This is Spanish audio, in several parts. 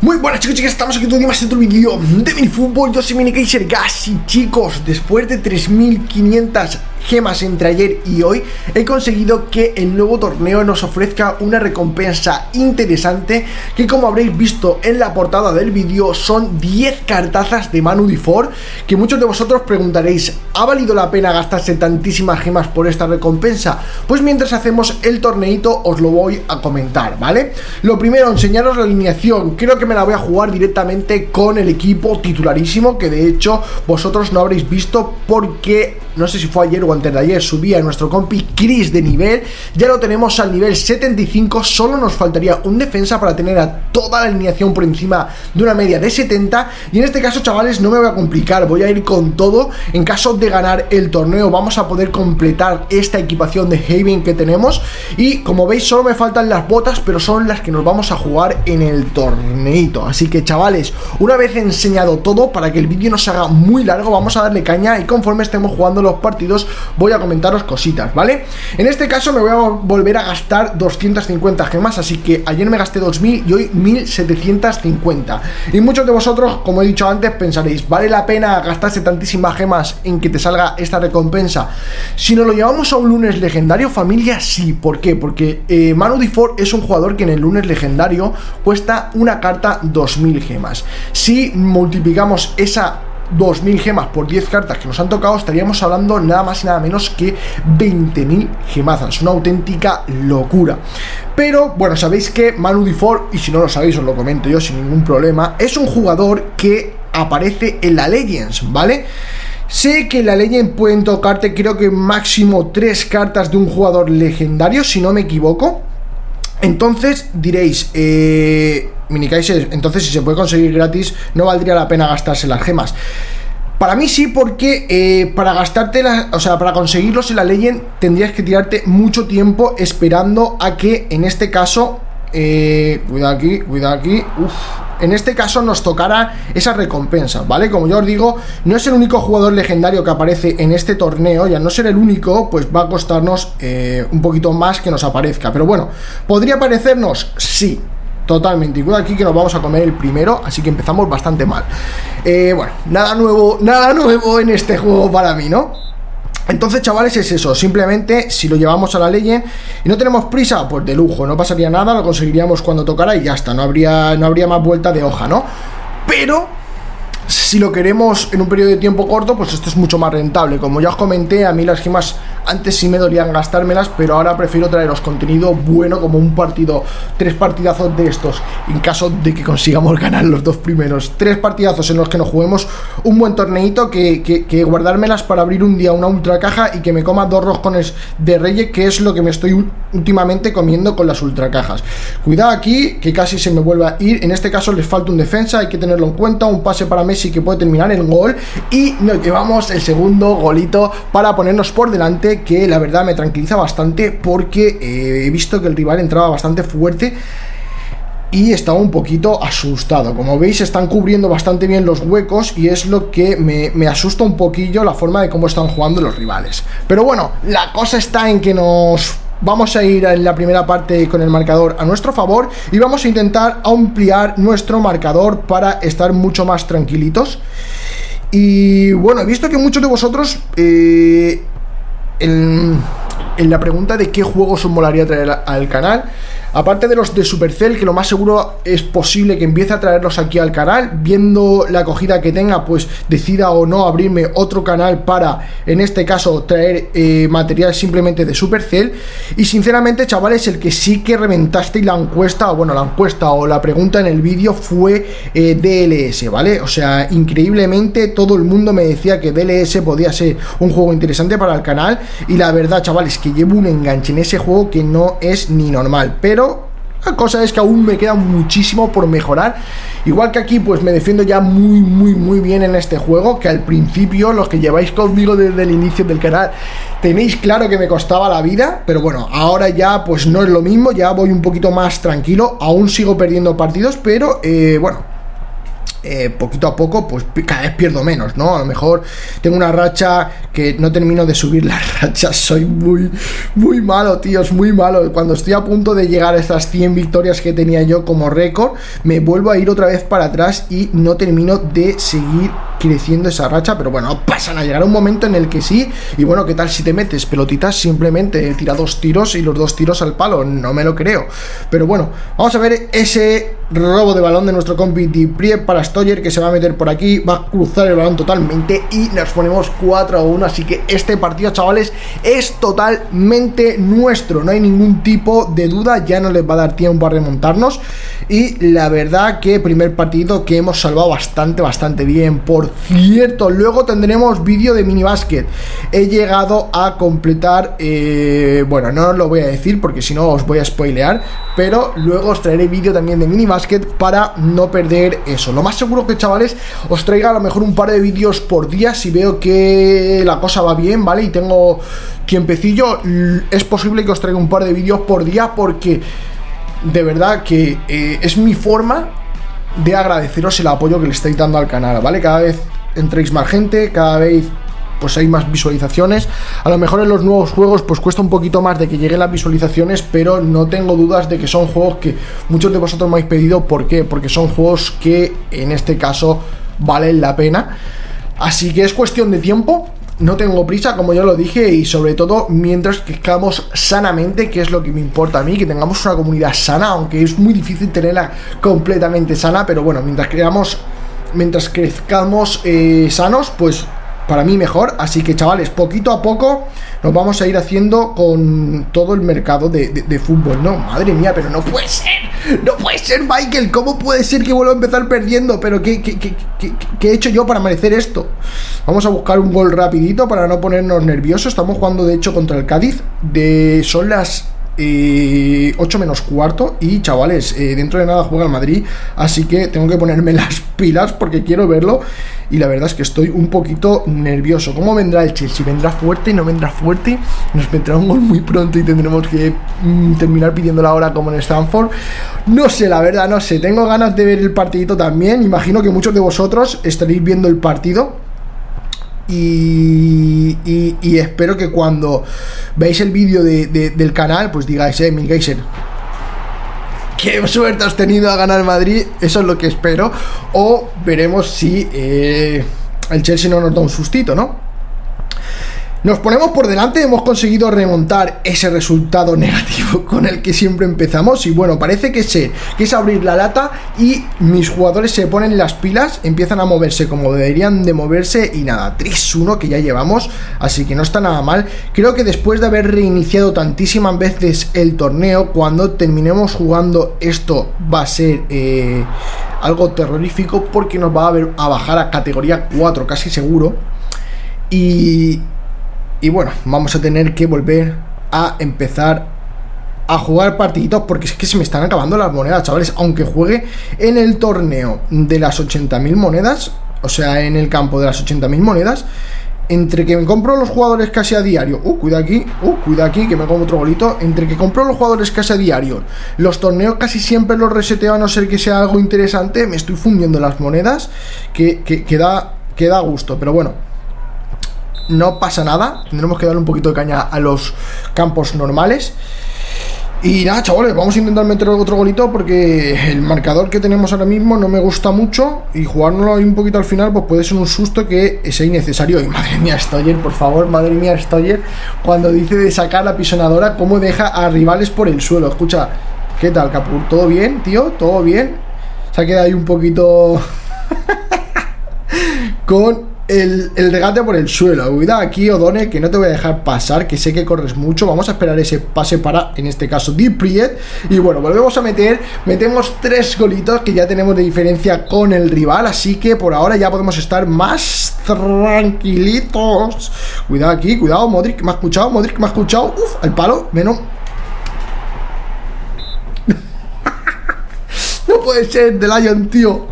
Muy buenas chicos y chicas, estamos aquí todo el día más en otro vídeo de minifútbol. Yo soy MiniKaiserGas y chicos, después de 3500 gemas entre ayer y hoy, he conseguido que el nuevo torneo nos ofrezca una recompensa interesante, que como habréis visto en la portada del vídeo, son 10 cartazas de Manu Difor, que muchos de vosotros preguntaréis, ¿ha valido la pena gastarse tantísimas gemas por esta recompensa? Pues mientras hacemos el torneito os lo voy a comentar, ¿vale? Lo primero, enseñaros la alineación. Creo que me la voy a jugar directamente con el equipo titularísimo, que de hecho vosotros no habréis visto porque no sé si fue ayer o antes de ayer, subí a nuestro compi Chris de nivel. Ya lo tenemos al nivel 75, solo nos faltaría un defensa para tener a toda la alineación por encima de una media de 70. Y en este caso, chavales, no me voy a complicar, voy a ir con todo. En caso de ganar el torneo vamos a poder completar esta equipación de Haven que tenemos. Y como veis, solo me faltan las botas, pero son las que nos vamos a jugar en el torneito. Así que, chavales, una vez enseñado todo, para que el vídeo no se haga muy largo, vamos a darle caña y conforme estemos jugando los partidos voy a comentaros cositas, ¿vale? En este caso me voy a volver a gastar 250 gemas, así que ayer me gasté 2000 y hoy 1750. Y muchos de vosotros, como he dicho antes, pensaréis, ¿vale la pena gastarse tantísimas gemas en que te salga esta recompensa? Si nos lo llevamos a un lunes legendario, familia, sí. ¿Por qué? Porque Manu Difor es un jugador que en el lunes legendario cuesta una carta 2000 gemas. Si multiplicamos esa 2000 gemas por 10 cartas que nos han tocado, estaríamos hablando nada más y nada menos que 20.000 gemazas. Una auténtica locura. Pero bueno, sabéis que Manu Difor, y si no lo sabéis os lo comento yo sin ningún problema, es un jugador que aparece en la Legends, ¿vale? Sé que en la Legend pueden tocarte, creo que máximo 3 cartas de un jugador legendario, si no me equivoco. Entonces diréis, MiniKaiser, entonces si se puede conseguir gratis, no valdría la pena gastarse las gemas. Para mí sí, porque para gastártelas, o sea, para conseguirlos en la Legend tendrías que tirarte mucho tiempo esperando a que, en este caso, cuidado aquí, en este caso nos tocará esa recompensa, ¿vale? Como yo os digo, no es el único jugador legendario que aparece en este torneo, y al no ser el único, pues va a costarnos un poquito más que nos aparezca. Pero bueno, ¿podría aparecernos? Sí, totalmente. Y cuidado aquí que nos vamos a comer el primero, así que empezamos bastante mal. Bueno, nada nuevo en este juego para mí, ¿no? Entonces, chavales, es eso. Simplemente, si lo llevamos a la Legend y no tenemos prisa, pues de lujo, no pasaría nada, lo conseguiríamos cuando tocara y ya está, no habría más vuelta de hoja, ¿no? Pero si lo queremos en un periodo de tiempo corto, pues esto es mucho más rentable. Como ya os comenté, a mí las gemas antes sí me dolían gastármelas, pero ahora prefiero traeros contenido bueno, como un partido, 3 partidazos de estos, en caso de que consigamos ganar los 2 primeros. 3 partidazos en los que nos juguemos un buen torneito, que guardármelas para abrir un día una ultra caja y que me coma 2 roscones de reyes, que es lo que me estoy últimamente comiendo con las ultra cajas. Cuidado aquí, que casi se me vuelve a ir. En este caso les falta un defensa, hay que tenerlo en cuenta. Un pase para Messi que puede terminar en gol, y nos llevamos el segundo golito para ponernos por delante, que la verdad me tranquiliza bastante, porque he visto que el rival entraba bastante fuerte y estaba un poquito asustado. Como veis, están cubriendo bastante bien los huecos y es lo que me asusta un poquillo, la forma de cómo están jugando los rivales. Pero bueno, la cosa está en que nos vamos a ir en la primera parte con el marcador a nuestro favor y vamos a intentar ampliar nuestro marcador para estar mucho más tranquilitos. Y bueno, he visto que muchos de vosotros en la pregunta de qué juegos os molaría traer al canal, aparte de los de Supercell, que lo más seguro es posible que empiece a traerlos aquí al canal, viendo la acogida que tenga, pues decida o no abrirme otro canal para, en este caso, traer material simplemente de Supercell. Y sinceramente, chavales, el que sí que reventasteis la encuesta, o bueno, la encuesta o la pregunta en el vídeo fue DLS, ¿vale? O sea, increíblemente todo el mundo me decía que DLS podía ser un juego interesante para el canal, y la verdad, chavales, que llevo un enganche en ese juego que no es ni normal. Pero la cosa es que aún me queda muchísimo por mejorar. Igual que aquí, pues me defiendo ya muy bien en este juego, que al principio, los que lleváis conmigo desde el inicio del canal, tenéis claro que me costaba la vida. Pero bueno, ahora ya pues no es lo mismo, ya voy un poquito más tranquilo. Aún sigo perdiendo partidos, pero bueno, poquito a poco, pues cada vez pierdo menos, ¿no? A lo mejor tengo una racha que no termino de subir las rachas, soy muy malo, tíos, muy malo. Cuando estoy a punto de llegar a estas 100 victorias que tenía yo como récord, me vuelvo a ir otra vez para atrás y no termino de seguir creciendo esa racha, pero bueno, no pasa nada, llegará un momento en el que sí. Y bueno, ¿qué tal si te metes pelotitas? Simplemente tira 2 tiros y los 2 tiros al palo, no me lo creo. Pero bueno, vamos a ver ese robo de balón de nuestro compi Dipriet para Stoyer, que se va a meter por aquí, va a cruzar el balón totalmente y nos ponemos 4-1, así que este partido, chavales, es totalmente nuestro, no hay ningún tipo de duda, ya no les va a dar tiempo a remontarnos. Y la verdad que primer partido que hemos salvado bastante bien. Por cierto, luego tendremos vídeo de minibásquet. He llegado a completar, bueno, no os lo voy a decir porque si no os voy a spoilear, pero luego os traeré vídeo también de minibásquet para no perder eso. Lo más seguro que, chavales, os traiga a lo mejor un par de vídeos por día si veo que la cosa va bien, ¿vale? Y tengo tiempecillo, es posible que os traiga un par de vídeos por día, porque de verdad que es mi forma de agradeceros el apoyo que le estáis dando al canal, ¿vale? Cada vez entréis más gente, cada vez pues hay más visualizaciones. A lo mejor en los nuevos juegos pues cuesta un poquito más de que lleguen las visualizaciones, pero no tengo dudas de que son juegos que muchos de vosotros me habéis pedido. ¿Por qué? Porque son juegos que en este caso valen la pena. Así que es cuestión de tiempo. No tengo prisa, como ya lo dije, y sobre todo mientras crezcamos sanamente, que es lo que me importa a mí, que tengamos una comunidad sana, aunque es muy difícil tenerla completamente sana, pero bueno, mientras crezcamos sanos, pues para mí mejor. Así que, chavales, poquito a poco nos vamos a ir haciendo con todo el mercado de fútbol, ¿no? Madre mía, pero no puede ser, Michael, ¿cómo puede ser que vuelva a empezar perdiendo? Pero ¿qué he hecho yo para merecer esto? Vamos a buscar un gol rapidito para no ponernos nerviosos. Estamos jugando de hecho contra el Cádiz, son las 8 menos cuarto y, chavales, dentro de nada juega el Madrid, así que tengo que ponerme las pilas porque quiero verlo. Y la verdad es que estoy un poquito nervioso. ¿Cómo vendrá el Chelsea? ¿Vendrá fuerte? ¿No vendrá fuerte? Nos meterá un gol muy pronto y tendremos que terminar pidiendo la hora como en Stamford. No sé, la verdad, no sé. Tengo ganas de ver el partidito también. Imagino que muchos de vosotros estaréis viendo el partido. Y espero que cuando veáis el vídeo del canal, pues digáis, Milgeiser, qué suerte has tenido a ganar Madrid. Eso es lo que espero. O veremos si el Chelsea no nos da un sustito, ¿no? Nos ponemos por delante, hemos conseguido remontar ese resultado negativo con el que siempre empezamos. Y bueno, parece que es abrir la lata y mis jugadores se ponen las pilas, empiezan a moverse como deberían de moverse. Y nada, 3-1 que ya llevamos, así que no está nada mal. Creo que después de haber reiniciado tantísimas veces el torneo, cuando terminemos jugando esto va a ser algo terrorífico, porque nos va a bajar a categoría 4 casi seguro. Y bueno, vamos a tener que volver a empezar a jugar partiditos, porque es que se me están acabando las monedas, chavales. Aunque juegue en el torneo de las 80.000 monedas, o sea, en el campo de las 80.000 monedas, entre que me compro los jugadores casi a diario, cuida aquí, que me como otro golito. Entre que compro los jugadores casi a diario, los torneos casi siempre los reseteo, a no ser que sea algo interesante, me estoy fundiendo las monedas, que da gusto. Pero bueno, no pasa nada, tendremos que darle un poquito de caña a los campos normales. Y nada, chavales, vamos a intentar meter otro golito, porque el marcador que tenemos ahora mismo no me gusta mucho, y jugárnoslo ahí un poquito al final pues puede ser un susto que sea innecesario. Y madre mía, Stoyer, por favor, madre mía, Stoyer, cuando dice de sacar la pisonadora, cómo deja a rivales por el suelo. Escucha, ¿qué tal, Capur? ¿Todo bien, tío? ¿Todo bien? Se ha quedado ahí un poquito con el regate por el suelo. Cuidado aquí, O'Donnell, que no te voy a dejar pasar, que sé que corres mucho. Vamos a esperar ese pase para, en este caso, Dipriet. Y bueno, volvemos a metemos 3 golitos que ya tenemos de diferencia con el rival, así que por ahora ya podemos estar más tranquilitos. Cuidado aquí, cuidado, Modric me ha escuchado, al palo, menos. No puede ser, The Lion, tío.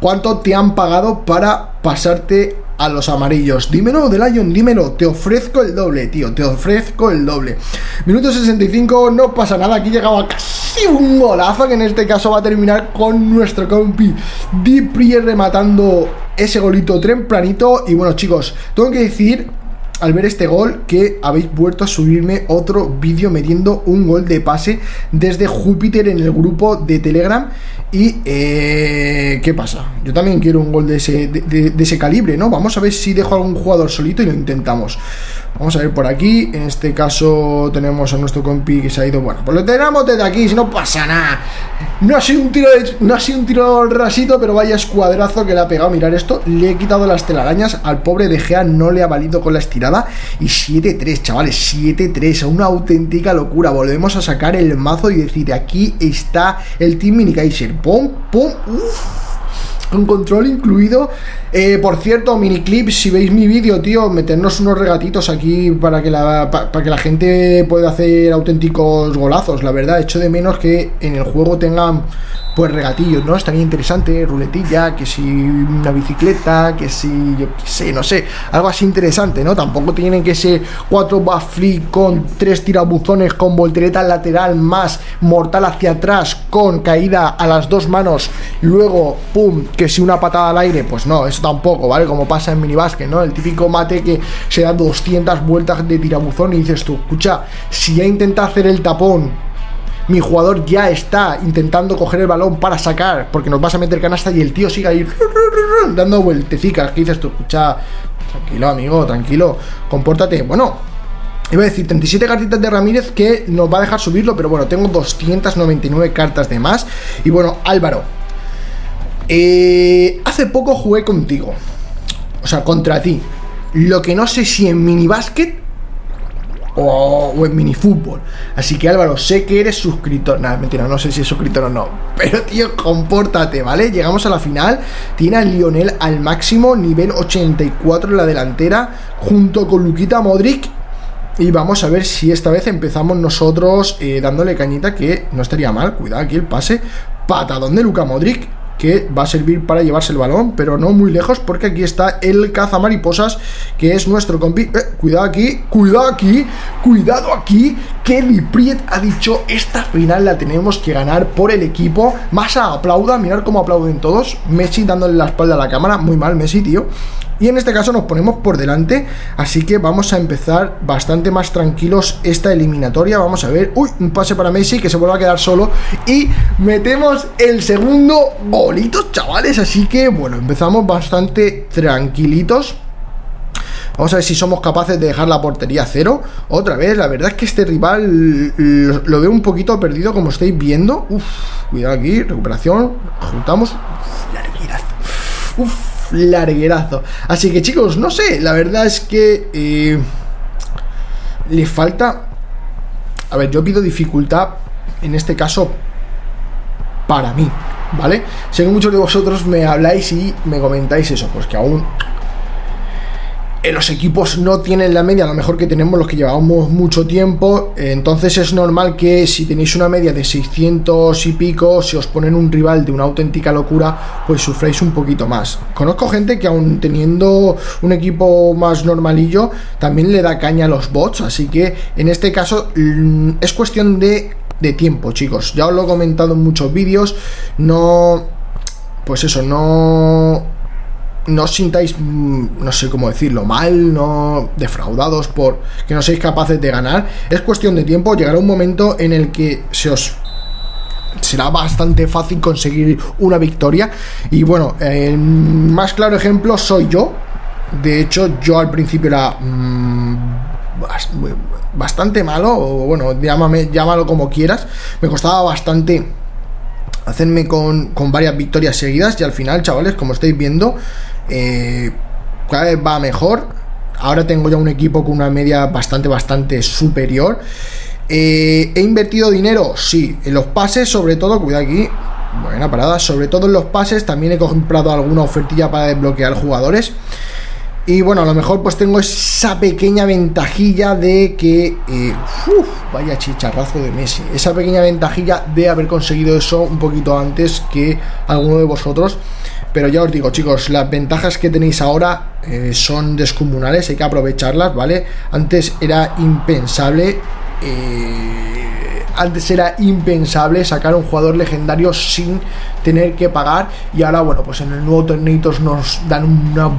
¿Cuánto te han pagado para pasarte a los amarillos? Dímelo, The Lion, dímelo. Te ofrezco el doble, tío. Te ofrezco el doble. Minuto 65, no pasa nada. Aquí llegaba casi y un golazo que en este caso va a terminar con nuestro compi Di Priest rematando ese golito tempranito. Y bueno, chicos, tengo que decir al ver este gol que habéis vuelto a subirme otro vídeo metiendo un gol de pase desde Júpiter en el grupo de Telegram. Y ¿qué pasa? Yo también quiero un gol de ese calibre, ¿no? Vamos a ver si dejo a algún jugador solito y lo intentamos. Vamos a ver por aquí. En este caso tenemos a nuestro compi que se ha ido. Bueno, pues lo tenemos desde aquí, si no pasa nada. No ha sido un tiro rasito, pero vaya escuadrazo que le ha pegado. Mirad esto, le he quitado las telarañas. Al pobre De Gea no le ha valido con la estirada. Y 7-3, chavales, 7-3. Una auténtica locura. Volvemos a sacar el mazo y decir, aquí está el Team Mini Kaiser. Pum, pum, un control incluido. Por cierto, miniclip, si veis mi vídeo, tío, meternos unos regatitos aquí para que la gente pueda hacer auténticos golazos. La verdad, echo de menos que en el juego tengan pues regatillos, ¿no? Estaría interesante, ruletilla, que si una bicicleta, que si, yo qué sé, no sé, algo así interesante, ¿no? Tampoco tienen que ser 4 backflip con 3 tirabuzones con voltereta lateral más mortal hacia atrás con caída a las 2 manos, luego, pum, que si una patada al aire, pues no, eso tampoco, ¿vale? Como pasa en minibásquet, ¿no? El típico mate que se da 200 vueltas de tirabuzón y dices tú, escucha, si ya intenta hacer el tapón, mi jugador ya está intentando coger el balón para sacar, porque nos vas a meter canasta y el tío sigue ahí dando vueltecicas, que dices tú, escucha, tranquilo amigo, tranquilo, compórtate. Bueno, iba a decir 37 cartitas de Ramírez que nos va a dejar subirlo, pero bueno, tengo 299 cartas de más. Y bueno, Álvaro, hace poco jugué contigo, o sea, contra ti. Lo que no sé si en minibásquet o en minifútbol. Así que Álvaro, sé que eres suscriptor. Nada, mentira, no sé si es suscriptor o no. Pero tío, compórtate, ¿vale? Llegamos a la final. Tiene a Lionel al máximo, nivel 84 en la delantera, junto con Luka Modric. Y vamos a ver si esta vez empezamos nosotros dándole cañita, que no estaría mal. Cuidado aquí el pase. Patadón de Luka Modric, que va a servir para llevarse el balón, pero no muy lejos, porque aquí está el cazamariposas, que es nuestro compi. Cuidado aquí, cuidado aquí, cuidado aquí, que Di Priest ha dicho, esta final la tenemos que ganar por el equipo. Massa aplauda, mirad cómo aplauden todos. Messi dándole la espalda a la cámara, muy mal Messi, tío. Y en este caso nos ponemos por delante, así que vamos a empezar bastante más tranquilos esta eliminatoria. Vamos a ver, uy, un pase para Messi que se vuelve a quedar solo y metemos el segundo golito, chavales. Así que bueno, empezamos bastante tranquilitos. Vamos a ver si somos capaces de dejar la portería a cero. Otra vez, la verdad es que este rival lo veo un poquito perdido, como estáis viendo. Uf, cuidado aquí, recuperación, juntamos. Larguerazo. Así que chicos, no sé, la verdad es que le falta. A ver, yo pido dificultad en este caso para mí, ¿vale? Sé que muchos de vosotros me habláis y me comentáis eso, pues que aún los equipos no tienen la media a lo mejor que tenemos los que llevamos mucho tiempo. Entonces es normal que si tenéis una media de 600 y pico, si os ponen un rival de una auténtica locura, pues sufráis un poquito más. Conozco gente que aún teniendo un equipo más normalillo también le da caña a los bots, así que en este caso es cuestión de tiempo, chicos. Ya os lo he comentado en muchos vídeos. No, pues eso, no os sintáis, no sé cómo decirlo, mal, no defraudados por que no seáis capaces de ganar. Es cuestión de tiempo. Llegará un momento en el que será bastante fácil conseguir una victoria. Y bueno, el más claro ejemplo soy yo. De hecho, yo al principio era bastante malo, o bueno, llámalo como quieras. Me costaba bastante hacerme con varias victorias seguidas, y al final, chavales, como estáis viendo, cada vez va mejor. Ahora tengo ya un equipo con una media bastante superior. ¿He invertido dinero? Sí, en los pases sobre todo, cuidado aquí, buena parada, sobre todo en los pases. También he comprado alguna ofertilla para desbloquear jugadores. Y bueno, a lo mejor pues tengo esa pequeña ventajilla de que vaya chicharrazo de Messi, esa pequeña ventajilla de haber conseguido eso un poquito antes que alguno de vosotros. Pero ya os digo, chicos, las ventajas que tenéis ahora son descomunales, hay que aprovecharlas, ¿vale? Antes era impensable antes era impensable sacar un jugador legendario sin tener que pagar, y ahora bueno, pues en el nuevo Torneitos nos dan una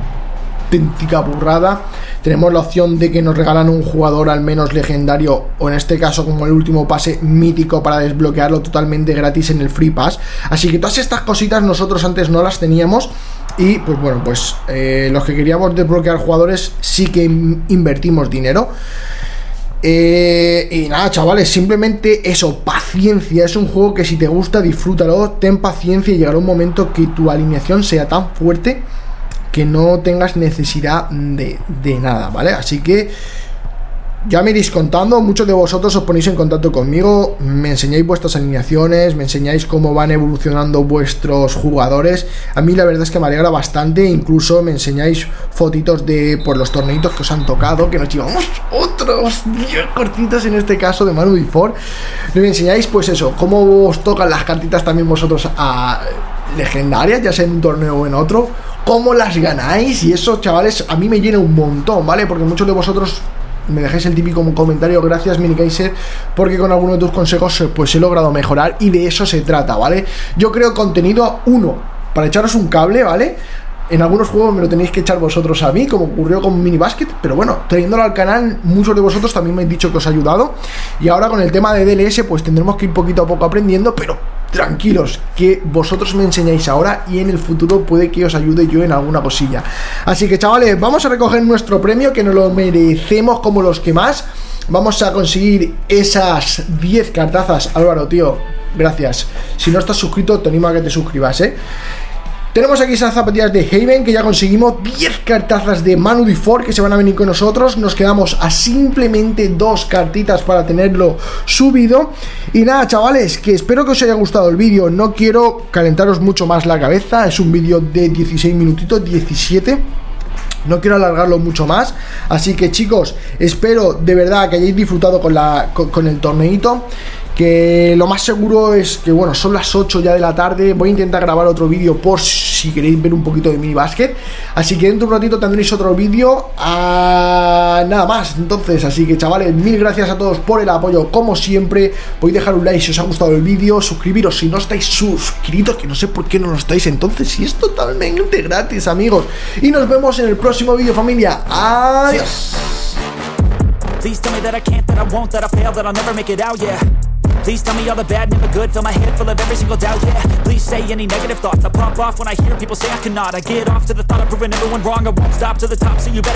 auténtica burrada. Tenemos la opción de que nos regalan un jugador al menos legendario, o en este caso como el último pase mítico, para desbloquearlo totalmente gratis en el Free Pass. Así que todas estas cositas nosotros antes no las teníamos, y pues bueno, pues los que queríamos desbloquear jugadores sí que invertimos dinero. Y nada, chavales, simplemente eso, paciencia. Es un juego que si te gusta, disfrútalo, ten paciencia y llegará un momento que tu alineación sea tan fuerte que no tengas necesidad de nada, ¿vale? Así que ya me iréis contando. Muchos de vosotros os ponéis en contacto conmigo, me enseñáis vuestras alineaciones, me enseñáis cómo van evolucionando vuestros jugadores. A mí la verdad es que me alegra bastante. Incluso me enseñáis fotitos de por los torneitos que os han tocado, que nos llevamos otros 10 cortitos en este caso de Manu Difor. Me enseñáis pues eso, cómo os tocan las cartitas también vosotros a legendarias, ya sea en un torneo o en otro, cómo las ganáis, y eso, chavales, a mí me llena un montón, ¿vale? Porque muchos de vosotros me dejáis el típico comentario: gracias Minikaiser, porque con alguno de tus consejos pues he logrado mejorar, y de eso se trata, ¿vale? Yo creo contenido para echaros un cable, ¿vale? En algunos juegos me lo tenéis que echar vosotros a mí, como ocurrió con Mini Basket, pero bueno, trayéndolo al canal, muchos de vosotros también me han dicho que os ha ayudado, y ahora con el tema de DLS pues tendremos que ir poquito a poco aprendiendo, pero tranquilos, que vosotros me enseñáis ahora y en el futuro puede que os ayude yo en alguna cosilla. Así que chavales, vamos a recoger nuestro premio, que nos lo merecemos como los que más. Vamos a conseguir esas 10 cartazas. Álvaro, tío, gracias. Si no estás suscrito, te animo a que te suscribas, Tenemos aquí esas zapatillas de Haven, que ya conseguimos 10 cartazas de Manu Difor, que se van a venir con nosotros. Nos quedamos a simplemente 2 cartitas para tenerlo subido. Y nada, chavales, que espero que os haya gustado el vídeo. No quiero calentaros mucho más la cabeza. Es un vídeo de 16 minutitos, 17. No quiero alargarlo mucho más. Así que chicos, espero de verdad que hayáis disfrutado con el torneito. Que lo más seguro es que, bueno, son las 8 ya de la tarde. Voy a intentar grabar otro vídeo por si queréis ver un poquito de Mini Basket. Así que dentro de un ratito tendréis otro vídeo. Nada más, entonces, así que chavales, mil gracias a todos por el apoyo, como siempre. Podéis dejar un like si os ha gustado el vídeo, suscribiros si no estáis suscritos, que no sé por qué no lo estáis, entonces, si es totalmente gratis, amigos. Y nos vemos en el próximo vídeo, familia. Adiós. Please tell me that I can't, that I won't, that I fail, that I'll never make it out, yeah. Please tell me all the bad, never good, fill my head full of every single doubt, yeah. Please say any negative thoughts, I pop off when I hear people say I cannot. I get off to the thought of proving everyone wrong, I won't stop to the top, so you better